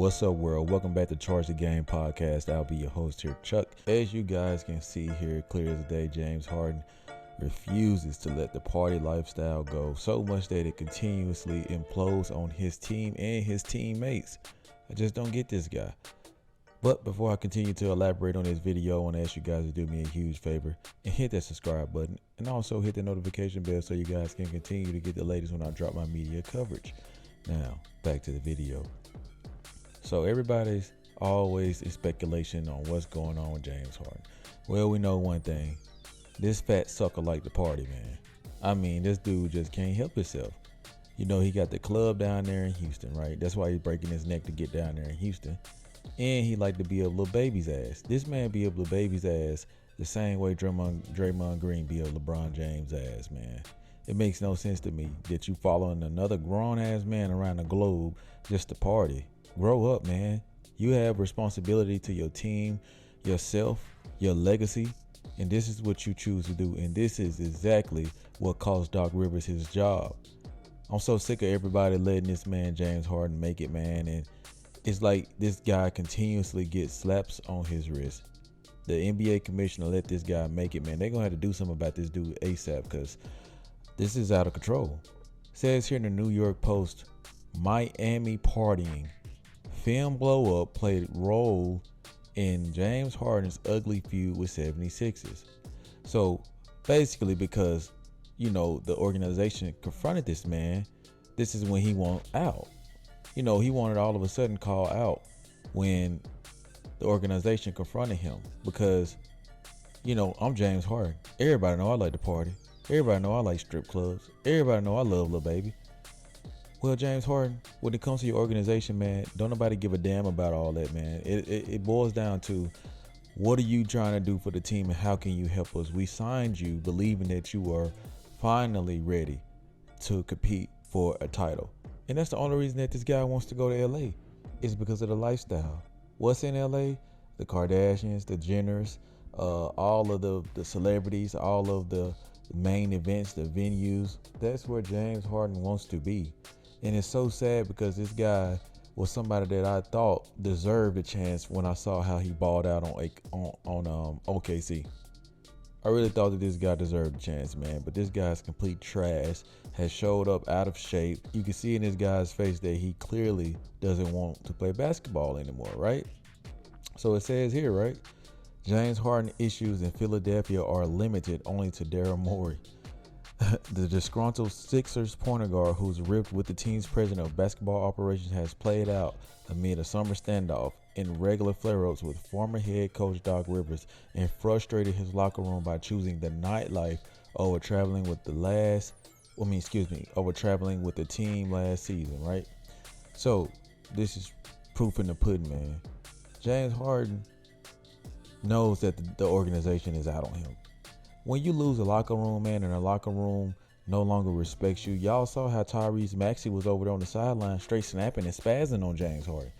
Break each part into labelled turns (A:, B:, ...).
A: What's up, world? Welcome back to Charge the Game podcast. I'll be your host here, Chuck. As you guys can see here, clear as day, James Harden refuses to let the party lifestyle go, so much that it continuously implodes on his team and his teammates. I just don't get this guy. But before I continue to elaborate on this video, I want to ask you guys to do me a huge favor and hit that subscribe button and also hit the notification bell so you guys can continue to get the latest when I drop my media coverage. Now, back to the video. So everybody's always in speculation on what's going on with James Harden. Well, we know one thing. This fat sucker like to party, man. I mean, this dude just can't help himself. You know, he got the club down there in Houston, right? That's why he's breaking his neck to get down there in Houston. And he like to be up Lil Baby's ass. This man be up Lil Baby's ass the same way Draymond Green be up LeBron James' ass, man. It makes no sense to me that you following another grown-ass man around the globe just to party. Grow up, man. You have responsibility to your team, yourself, your legacy, and this is what you choose to do. And this is exactly what cost Doc Rivers his job. I'm so sick of everybody letting this man James Harden make it, man. And it's like this guy continuously gets slaps on his wrist. The NBA commissioner let this guy make it, man. They're going to have to do something about this dude ASAP because this is out of control. It says here in the New York Post, Miami partying. Film blow up played role in James Harden's ugly feud with 76ers. So basically, because, you know, the organization confronted this man, this is when he want out. You know, he wanted all of a sudden call out when the organization confronted him because, you know, I'm James Harden. Everybody know I like to party. Everybody know I like strip clubs. Everybody know I love Lil Baby. Well, James Harden, when it comes to your organization, man, don't nobody give a damn about all that, man. It boils down to what are you trying to do for the team and how can you help us? We signed you believing that you are finally ready to compete for a title. And that's the only reason that this guy wants to go to LA is because of the lifestyle. What's in LA? The Kardashians, the Jenners, all of the celebrities, all of the main events, the venues. That's where James Harden wants to be. And it's so sad because this guy was somebody that I thought deserved a chance when I saw how he balled out on OKC. I really thought that this guy deserved a chance, man. But this guy's complete trash, has showed up out of shape. You can see in this guy's face that he clearly doesn't want to play basketball anymore, right? So it says here, right? James Harden issues in Philadelphia are limited only to Daryl Morey. The disgruntled Sixers point guard who's ripped with the team's president of basketball operations has played out amid a summer standoff in regular flare-ups with former head coach Doc Rivers and frustrated his locker room by choosing the nightlife over traveling with the team last season, right? So this is proof in the pudding, man. James Harden knows that the organization is out on him. When you lose a locker room, man, and a locker room no longer respects you, y'all saw how Tyrese Maxey was over there on the sideline straight snapping and spazzing on James Harden.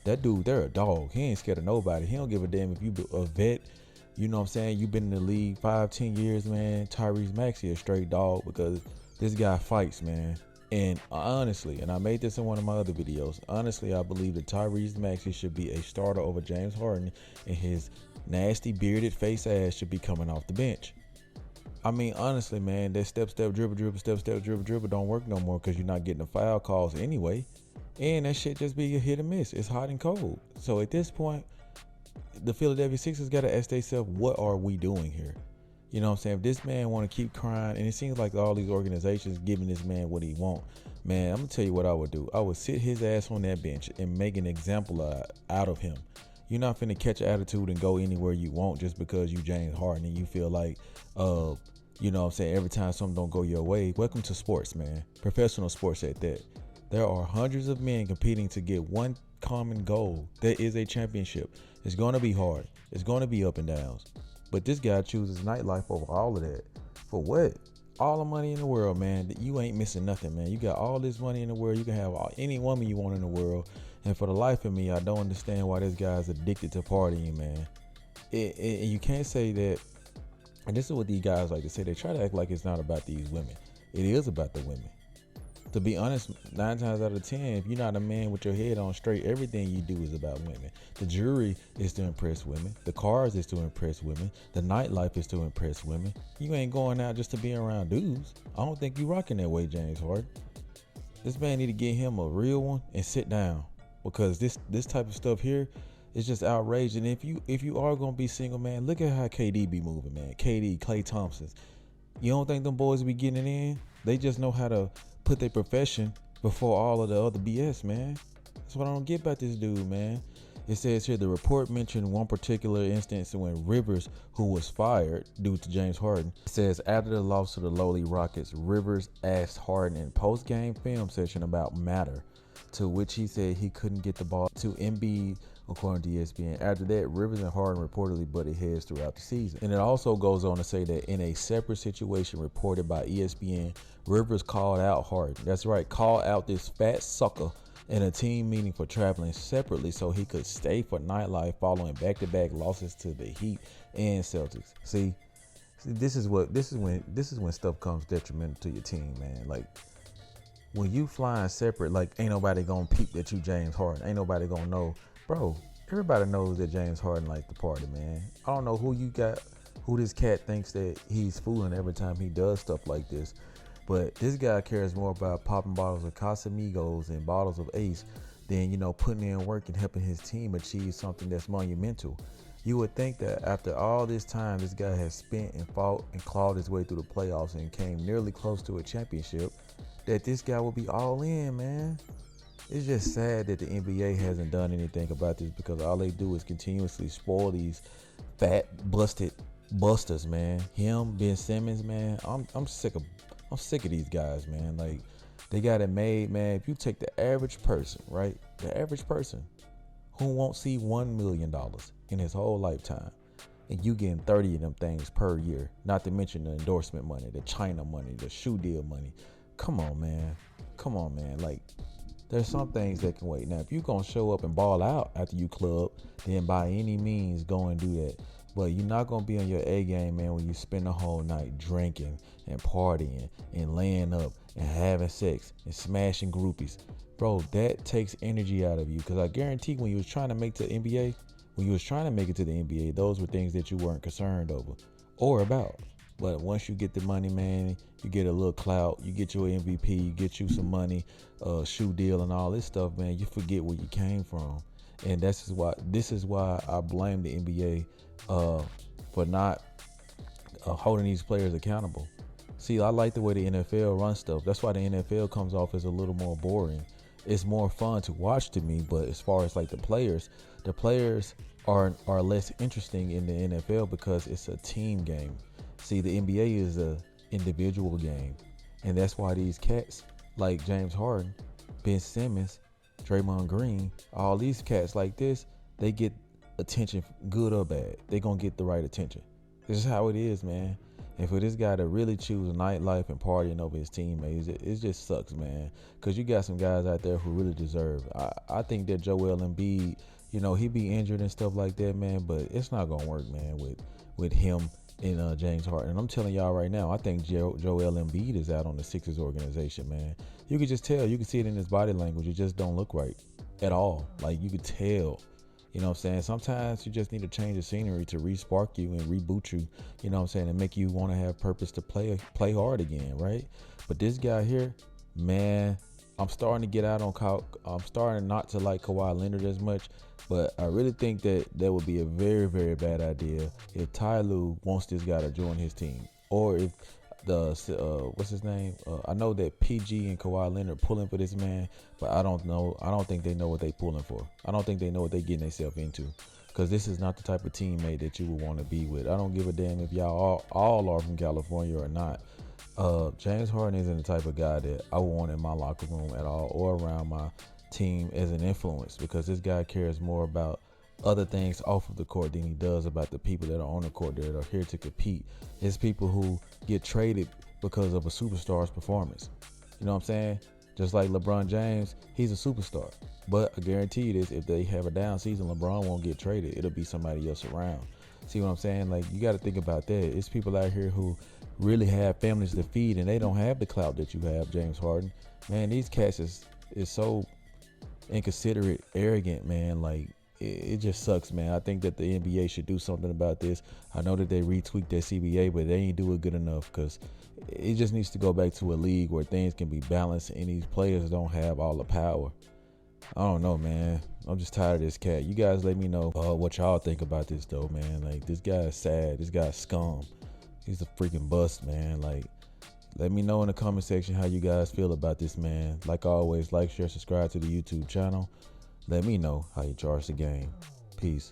A: That dude, they're a dog. He ain't scared of nobody. He don't give a damn if you a vet. You know what I'm saying? You've been in the league 5-10 years, man. Tyrese Maxey a straight dog because this guy fights, man. And honestly, and I made this in one of my other videos, honestly, I believe that Tyrese Maxey should be a starter over James Harden and his nasty bearded face ass should be coming off the bench. I mean, honestly, man, that step, dribble, don't work no more because you're not getting the foul calls anyway. And that shit just be a hit and miss. It's hot and cold. So at this point, the Philadelphia Sixers got to ask themselves, what are we doing here? You know what I'm saying? If this man want to keep crying, and it seems like all these organizations giving this man what he want, man, I'm going to tell you what I would do. I would sit his ass on that bench and make an example out of him. You're not finna catch an attitude and go anywhere you want just because you James Harden and you feel like, you know what I'm saying, every time something don't go your way. Welcome to sports, man. Professional sports at that. There are hundreds of men competing to get one common goal. That is a championship. It's going to be hard. It's going to be up and downs. But this guy chooses nightlife over all of that. For what? All the money in the world, man. You ain't missing nothing, man. You got all this money in the world. You can have any woman you want in the world. And for the life of me, I don't understand why this guy's addicted to partying, man. You can't say that. And this is what these guys like to say. They try to act like it's not about these women. It is about the women. To be honest, 9 times out of 10, if you're not a man with your head on straight, everything you do is about women. The jewelry is to impress women. The cars is to impress women. The nightlife is to impress women. You ain't going out just to be around dudes. I don't think you rocking that way, James Harden. This man need to get him a real one and sit down, because this type of stuff here is just outrageous. And if you are gonna be single, man, look at how KD be moving, man. KD, Klay Thompson. You don't think them boys be getting it in? They just know how to put their profession before all of the other BS, man. That's what I don't get about this dude, man. It says here, the report mentioned one particular instance when Rivers, who was fired due to James Harden, says after the loss to the lowly Rockets, Rivers asked Harden in post-game film session about matter, to which he said he couldn't get the ball to Embiid, according to ESPN. After that, Rivers and Harden reportedly butted heads throughout the season. And it also goes on to say that in a separate situation reported by ESPN, Rivers called out Harden. That's right, called out this fat sucker in a team meeting for traveling separately so he could stay for nightlife following back-to-back losses to the Heat and Celtics. See, this is when stuff comes detrimental to your team, man. Like, when you flying separate, like, ain't nobody gonna peep that you James Harden. Ain't nobody gonna know. Bro, everybody knows that James Harden like to party, man. I don't know who this cat thinks that he's fooling every time he does stuff like this. But this guy cares more about popping bottles of Casamigos and bottles of Ace than, putting in work and helping his team achieve something that's monumental. You would think that after all this time this guy has spent and fought and clawed his way through the playoffs and came nearly close to a championship, that this guy will be all in, man. It's just sad that the NBA hasn't done anything about this, because all they do is continuously spoil these fat, busted busters, man. Him, Ben Simmons, man. I'm sick of these guys, man. Like, they got it made, man. If you take the average person, right? The average person who won't see $1 million in his whole lifetime, and you getting 30 of them things per year, not to mention the endorsement money, the China money, the shoe deal money. Come on, man. Like, there's some things that can wait. Now, if you're going to show up and ball out after you club, then by any means go and do that. But you're not going to be on your A game, man, when you spend the whole night drinking and partying and laying up and having sex and smashing groupies. Bro, that takes energy out of you, because I guarantee when you was trying to make it to the NBA, those were things that you weren't concerned over or about. But once you get the money, man, you get a little clout, you get your MVP, you get you some money, shoe deal and all this stuff, man, you forget where you came from. And this is why I blame the NBA for not holding these players accountable. See, I like the way the NFL runs stuff. That's why the NFL comes off as a little more boring. It's more fun to watch to me, but as far as like the players are less interesting in the NFL because it's a team game. See, the NBA is a individual game, and that's why these cats like James Harden, Ben Simmons, Draymond Green, all these cats like this, they get attention, good or bad. They gonna get the right attention. This is how it is, man. And for this guy to really choose nightlife and partying over his teammates, it just sucks, man. Because you got some guys out there who really deserve it. I think that Joel Embiid, he be injured and stuff like that, man, but it's not gonna work, man, with him and James Harden. And I'm telling y'all right now, I think Joel Embiid is out on the Sixers organization, man. You could just tell. You can see it in his body language. It just don't look right at all. Like, you could tell. You know what I'm saying? Sometimes you just need to change the scenery to re-spark you and reboot you, you know what I'm saying, and make you want to have purpose to play hard again, right? But this guy here, man, I'm starting to get out on I'm starting not to like Kawhi Leonard as much, but I really think that would be a very, very bad idea if Ty Lue wants this guy to join his team, or if what's his name? I know that PG and Kawhi Leonard pulling for this man, but I don't know. I don't think they know what they pulling for. I don't think they know what they getting themselves into, because this is not the type of teammate that you would want to be with. I don't give a damn if y'all all are from California or not. James Harden isn't the type of guy that I want in my locker room at all, or around my team as an influence, because this guy cares more about other things off of the court than he does about the people that are on the court that are here to compete. It's people who get traded because of a superstar's performance. You know what I'm saying? Just like LeBron James, he's a superstar. But I guarantee you this, if they have a down season, LeBron won't get traded. It'll be somebody else around. See what I'm saying? Like, you got to think about that. It's people out here who really have families to feed, and they don't have the clout that you have, James Harden. Man, these cats is so inconsiderate, arrogant, man. Like, it just sucks, man. I think that the NBA should do something about this. I know that they retweaked their CBA, but they ain't do it good enough, because it just needs to go back to a league where things can be balanced and these players don't have all the power. I don't know, man. I'm just tired of this cat. You guys let me know what y'all think about this, though, man. Like, this guy is sad. This guy's scum. He's a freaking bust, man. Like, let me know in the comment section how you guys feel about this, man. Like always, like, share, subscribe to the YouTube channel. Let me know how you charge the game. Peace.